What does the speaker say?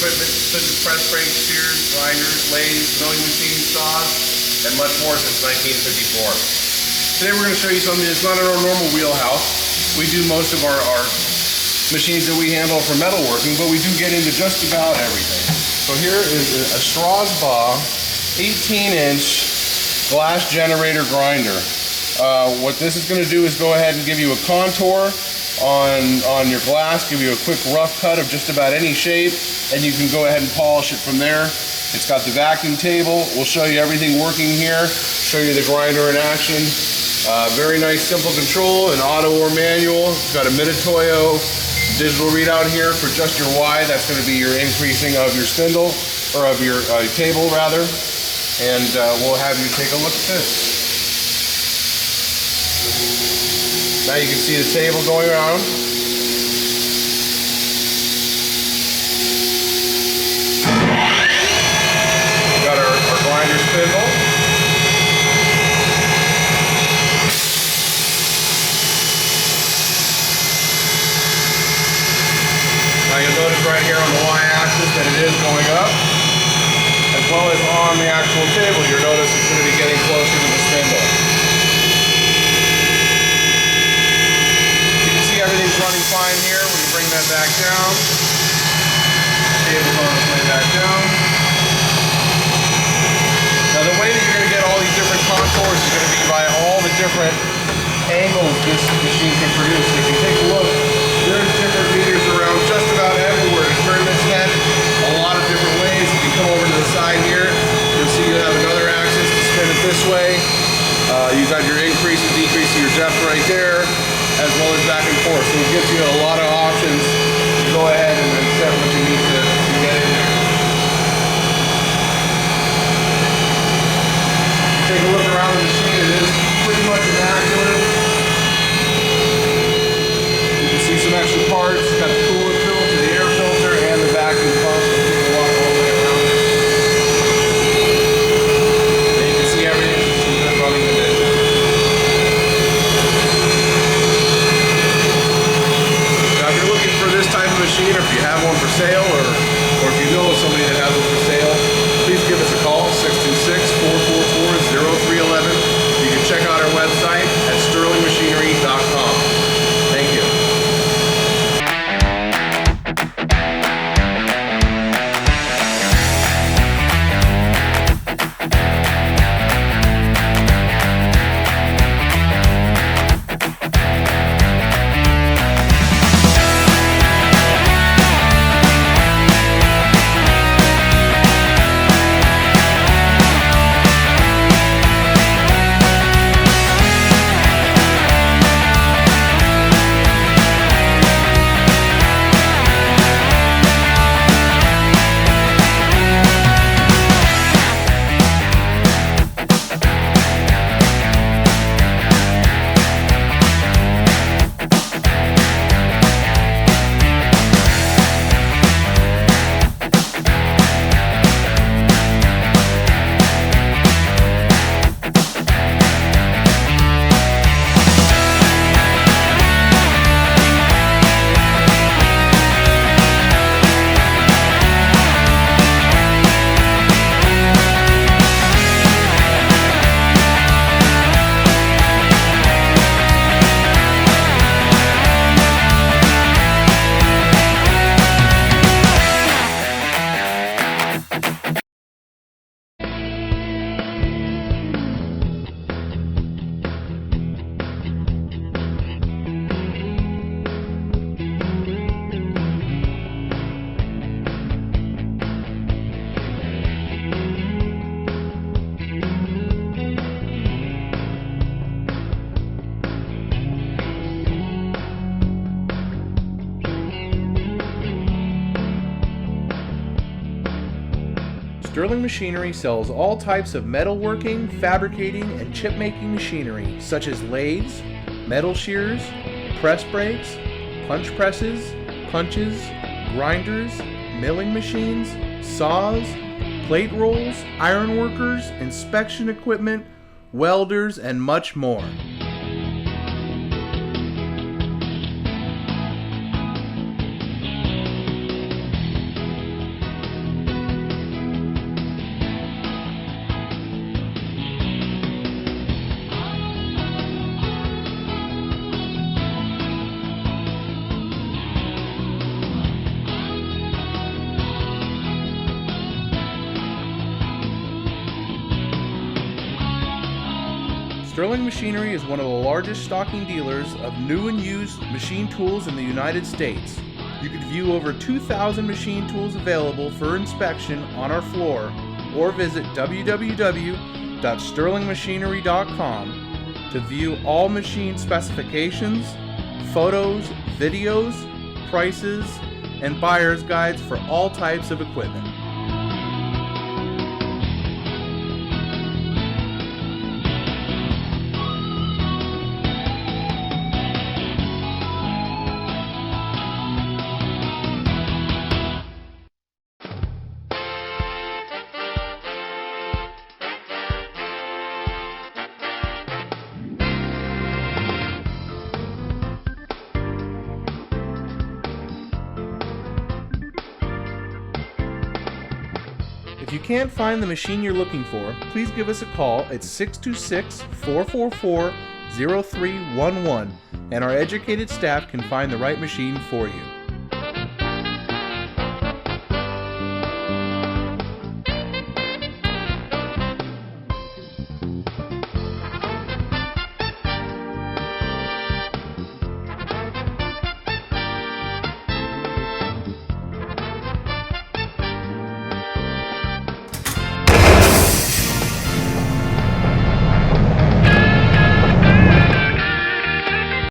equipment such as press brakes, shears, grinders, lathes, milling machines, saws, and much more since 1954. Today we're going to show you something that's not in our normal wheelhouse. We do most of our machines that we handle for metalworking, but we do get into just about everything. So here is a Strasbaugh 18-inch glass generator grinder. What this is going to do is go ahead and give you a contour on your glass, give you a quick rough cut of just about any shape, and you can go ahead and polish it from there. It's got the vacuum table. We'll show you everything working here, show you the grinder in action. Very nice simple control, an auto or manual. It's got a Mitutoyo digital readout here for just your Y. That's going to be your increasing of your spindle, or of your table rather. And we'll have you take a look at this. Now you can see the table going around. We've got our grinder spindle. Now you'll notice right here on the Y-axis that it is going up, as well as on the actual table. You'll notice it's going to be getting closer to the spindle. Everything's running fine here. When you bring that back down, the table's on its way back down. Now the way that you're going to get all these different contours is going to be by all the different angles this machine can produce. If you take a look, there's different meters around just about everywhere to turn this head a lot of different ways. If you come over to the side here, you'll see you have another axis to spin it this way. You've got your increase and decrease of your depth right there, as well as back and forth. So it gives you a lot of options to go ahead and then set what you need to get in there. Take a look around the machine. It is pretty much immaculate. You can see some extra parts. It's got the coolant filter, the air filter, and the vacuum pump. So take a walk all the way around it. And you can see everything that's running the engine. Machine, or if you have one for sale, or if you know somebody that has one for sale, please give us a call, 626-444-0311. You can check out our website at sterlingmachinery.com. Thank you. Sterling Machinery sells all types of metalworking, fabricating, and chip-making machinery, such as lathes, metal shears, press brakes, punch presses, punches, grinders, milling machines, saws, plate rolls, iron workers, inspection equipment, welders, and much more. Sterling Machinery is one of the largest stocking dealers of new and used machine tools in the United States. You can view over 2,000 machine tools available for inspection on our floor or visit www.sterlingmachinery.com to view all machine specifications, photos, videos, prices, and buyer's guides for all types of equipment. If you can't find the machine you're looking for, please give us a call at 626-444-0311 and our educated staff can find the right machine for you.